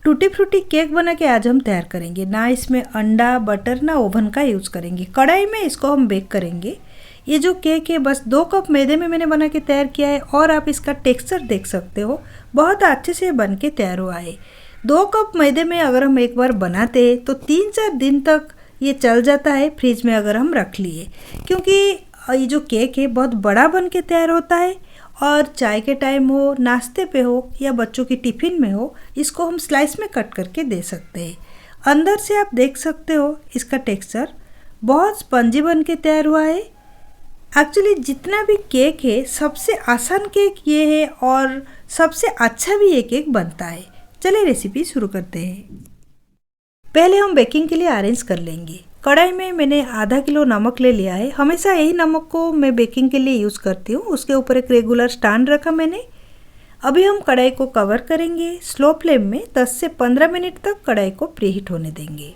Tutti frutti cake बना के आज हम तैयार करेंगे। ना इसमें अंडा, बटर, ना ओवन का यूज़ करेंगे। कढ़ाई में इसको हम बेक करेंगे। ये जो केक है बस 2 कप मैदे में मैंने बना के तैयार किया है और आप इसका टेक्सचर देख सकते हो, बहुत अच्छे से बन के तैयार हुआ है। 2 कप मैदे में अगर हम एक बार बनाते हैं तो 3-4 दिन तक ये चल जाता है फ्रिज में अगर हम रख लिए, क्योंकि ये जो केक है बहुत बड़ा बन के तैयार होता है और चाय के टाइम हो, नाश्ते पे हो या बच्चों की टिफ़िन में हो, इसको हम स्लाइस में कट करके दे सकते हैं। अंदर से आप देख सकते हो इसका टेक्सचर बहुत स्पंजी बन के तैयार हुआ है। एक्चुअली जितना भी केक है सबसे आसान केक ये है और सबसे अच्छा भी ये केक बनता है। चलिए रेसिपी शुरू करते हैं। पहले हम बेकिंग के लिए अरेंज कर लेंगे। कढ़ाई में मैंने आधा किलो नमक ले लिया है। हमेशा यही नमक को मैं बेकिंग के लिए यूज़ करती हूँ। उसके ऊपर एक रेगुलर स्टैंड रखा मैंने। अभी हम कढ़ाई को कवर करेंगे। स्लो फ्लेम में 10 से 15 मिनट तक कढ़ाई को प्रीहीट होने देंगे।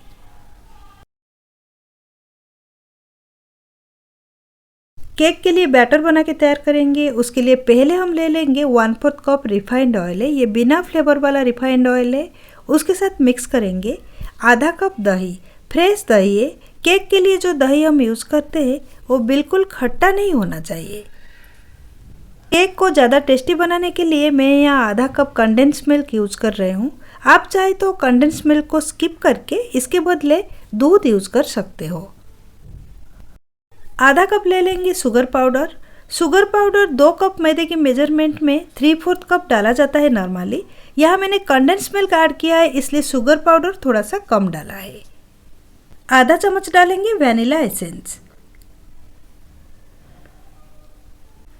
केक के लिए बैटर बना के तैयार करेंगे। उसके लिए पहले हम ले लेंगे 1/4 कप रिफाइंड ऑयल है। ये बिना फ्लेवर वाला रिफाइंड ऑयल है। उसके साथ मिक्स करेंगे आधा कप दही। फ्रेश दही है। केक के लिए जो दही हम यूज़ करते हैं वो बिल्कुल खट्टा नहीं होना चाहिए। केक को ज़्यादा टेस्टी बनाने के लिए मैं यहाँ आधा कप कंडेंस मिल्क यूज़ कर रही हूँ। आप चाहे तो कंडेंस मिल्क को स्किप करके इसके बदले दूध यूज़ कर सकते हो। आधा कप ले लेंगे sugar powder. Sugar powder 2 cup मैदे के मेजरमेंट में 3/4 कप डाला जाता है नॉर्मली। यहाँ मैंने कंडेंस मिल्क ऐड किया है इसलिए शुगर पाउडर थोड़ा सा कम डाला है। आधा चम्मच डालेंगे वैनिला एसेंस।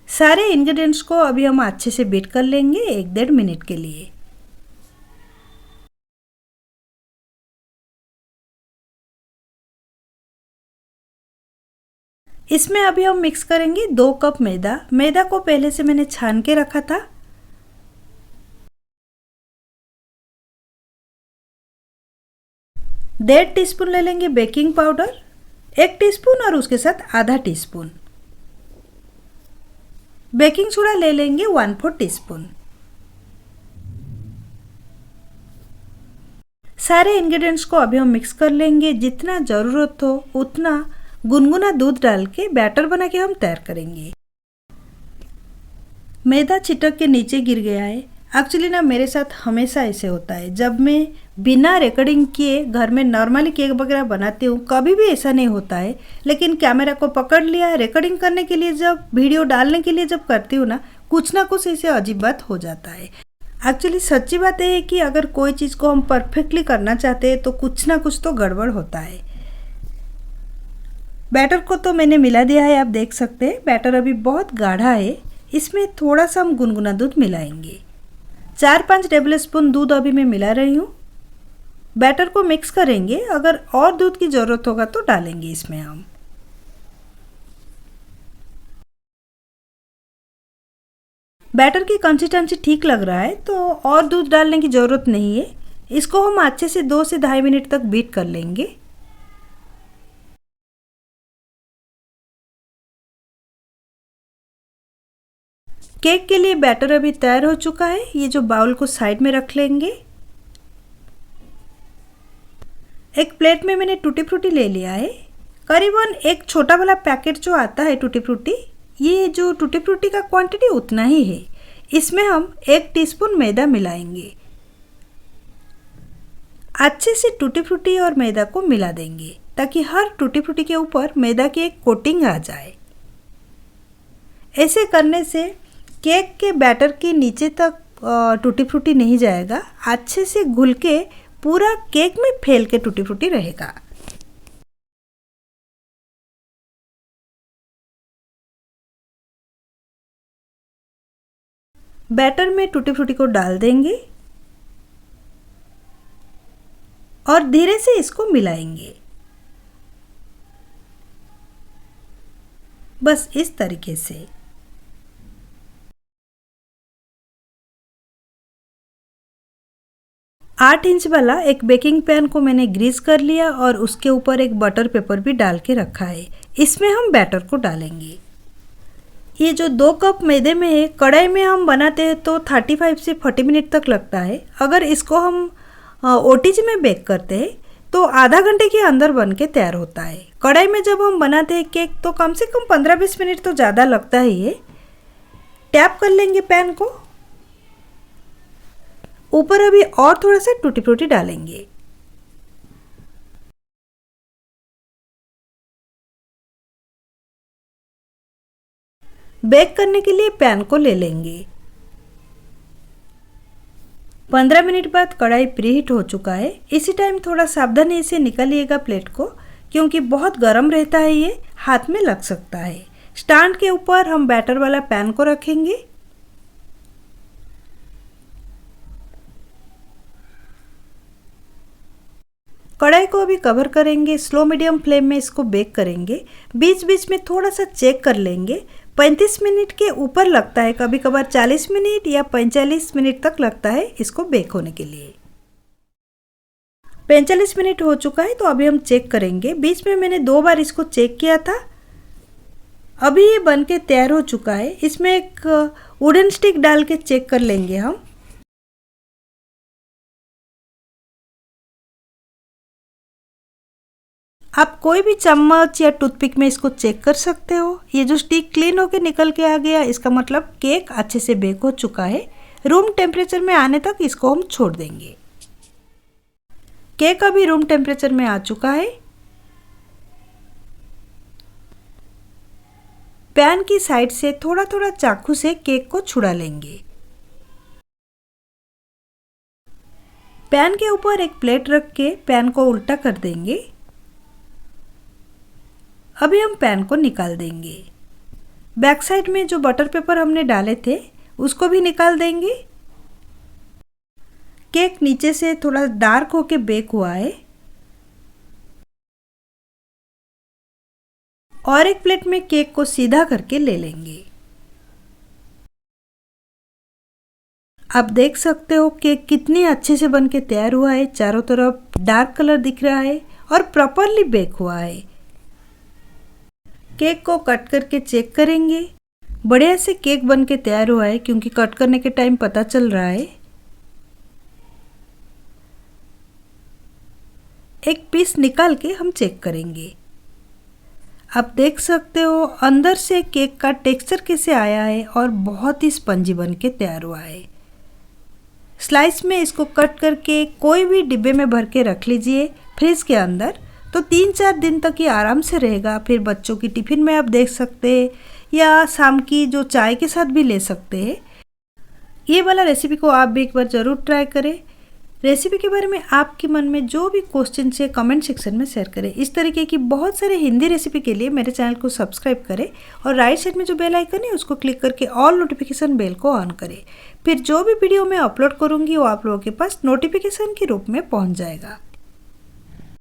सारे इंग्रेडिएंट्स को अभी हम अच्छे से बीट कर लेंगे 1-1.5 मिनट के लिए। इसमें अभी हम मिक्स करेंगे 2 कप मैदा। मैदा को पहले से मैंने छान के रखा था। 1.5 टीस्पून ले लेंगे बेकिंग पाउडर, 1 टीस्पून और उसके साथ आधा टीस्पून। बेकिंग सोडा ले लेंगे 1/4 टीस्पून। सारे इंग्रेडिएंट्स को अभी हम मिक्स कर लेंगे। जितना ज़रूरत हो उतना गुनगुना दूध डाल के बैटर बना के हम तैयार करेंगे। मैदा छिटक के नीचे गिर गया है। एक्चुअली ना मेरे साथ हमेशा ऐसे होता है। जब मैं बिना रिकॉर्डिंग किए घर में नॉर्मली केक वगैरह बनाती हूँ कभी भी ऐसा नहीं होता है, लेकिन कैमरा को पकड़ लिया रिकॉर्डिंग करने के लिए, जब वीडियो डालने के लिए जब करती हूँ ना कुछ ऐसे अजीब बात हो जाता है। एक्चुअली सच्ची बात है कि अगर कोई चीज़ को हम परफेक्टली करना चाहते हैं तो कुछ ना कुछ तो गड़बड़ होता है। बैटर को तो मैंने मिला दिया है, आप देख सकते हैं बैटर अभी बहुत गाढ़ा है। इसमें थोड़ा सा हम गुनगुना दूध मिलाएंगे। 4-5 टेबल स्पून दूध अभी मैं मिला रही हूँ। बैटर को मिक्स करेंगे। अगर और दूध की ज़रूरत होगा तो डालेंगे इसमें हम। बैटर की कंसिस्टेंसी ठीक लग रहा है तो और दूध डालने की ज़रूरत नहीं है। इसको हम अच्छे से 2 से 2.5 मिनट तक बीट कर लेंगे। केक के लिए बैटर अभी तैयार हो चुका है। ये जो बाउल को साइड में रख लेंगे। एक प्लेट में मैंने टूटी फ्रूटी ले लिया है। करीबन एक छोटा वाला पैकेट जो आता है टूटी फ्रूटी, ये जो टूटी फ्रूटी का क्वांटिटी उतना ही है। इसमें हम 1 टीस्पून मैदा मिलाएंगे। अच्छे से टूटी फ्रूटी और मैदा को मिला देंगे ताकि हर टूटी फ्रूटी के ऊपर मैदा की एक कोटिंग आ जाए। ऐसे करने से केक के बैटर के नीचे तक टूटी फ्रूटी नहीं जाएगा, अच्छे से घुल के पूरा केक में फैल के टूटी फ्रूटी रहेगा। बैटर में टूटी फ्रूटी को डाल देंगे और धीरे से इसको मिलाएंगे। बस इस तरीके से। आठ इंच वाला एक बेकिंग पैन को मैंने ग्रीस कर लिया और उसके ऊपर एक बटर पेपर भी डाल के रखा है। इसमें हम बैटर को डालेंगे। ये जो 2 कप मैदे में है, कढ़ाई में हम बनाते हैं तो 35 से 40 मिनट तक लगता है। अगर इसको हम ओटीजी में बेक करते हैं तो आधा घंटे के अंदर बन के तैयार होता है। कढ़ाई में जब हम बनाते हैं केक तो कम से कम 15-20 मिनट तो ज़्यादा लगता है। ये टैप कर लेंगे पैन को, ऊपर अभी और थोड़ा सा टूटी फ्रूटी डालेंगे। बेक करने के लिए पैन को ले लेंगे। 15 मिनट बाद कढ़ाई प्रीहीट हो चुका है। इसी टाइम थोड़ा सावधानी से निकालिएगा प्लेट को, क्योंकि बहुत गर्म रहता है, ये हाथ में लग सकता है। स्टैंड के ऊपर हम बैटर वाला पैन को रखेंगे। कढ़ाई को अभी कवर करेंगे, स्लो मीडियम फ्लेम में इसको बेक करेंगे। बीच बीच में थोड़ा सा चेक कर लेंगे। 35 मिनट के ऊपर लगता है, कभी कभार 40 मिनट या 45 मिनट तक लगता है इसको बेक होने के लिए। 45 मिनट हो चुका है तो अभी हम चेक करेंगे। बीच में मैंने 2 बार इसको चेक किया था। अभी ये बन के तैयार हो चुका है। इसमें एक वुडन स्टिक डाल के चेक कर लेंगे हम। आप कोई भी चम्मच या टूथपिक में इसको चेक कर सकते हो। ये जो स्टिक क्लीन होके निकल के आ गया, इसका मतलब केक अच्छे से बेक हो चुका है। रूम टेम्परेचर में आने तक इसको हम छोड़ देंगे। केक अभी रूम टेम्परेचर में आ चुका है। पैन की साइड से थोड़ा थोड़ा चाकू से केक को छुड़ा लेंगे। पैन के ऊपर एक प्लेट रख के पैन को उल्टा कर देंगे। अभी हम पैन को निकाल देंगे। बैक साइड में जो बटर पेपर हमने डाले थे उसको भी निकाल देंगे। केक नीचे से थोड़ा डार्क होके बेक हुआ है। और एक प्लेट में केक को सीधा करके ले लेंगे। आप देख सकते हो केक कितनी अच्छे से बनके तैयार हुआ है। चारों तरफ डार्क कलर दिख रहा है और प्रॉपरली बेक हुआ है। केक को कट करके चेक करेंगे। बढ़िया से केक बनके तैयार हुआ है, क्योंकि कट करने के टाइम पता चल रहा है। एक पीस निकाल के हम चेक करेंगे। आप देख सकते हो अंदर से केक का टेक्सचर कैसे आया है और बहुत ही स्पंजी बनके तैयार हुआ है। स्लाइस में इसको कट करके कोई भी डिब्बे में भर के रख लीजिए फ्रिज के अंदर, तो 3-4 दिन तक ये आराम से रहेगा। फिर बच्चों की टिफ़िन में आप देख सकते हैं या शाम की जो चाय के साथ भी ले सकते हैं। ये वाला रेसिपी को आप भी एक बार ज़रूर ट्राई करें। रेसिपी के बारे में आपके मन में जो भी क्वेश्चन है कमेंट सेक्शन में शेयर करें। इस तरीके की बहुत सारे हिंदी रेसिपी के लिए मेरे चैनल को सब्सक्राइब करें और राइट साइड में जो बेल आइकन है उसको क्लिक करके ऑल नोटिफिकेशन बेल को ऑन करें। फिर जो भी वीडियो मैं अपलोड करूँगी वो आप लोगों के पास नोटिफिकेशन के रूप में पहुँच जाएगा।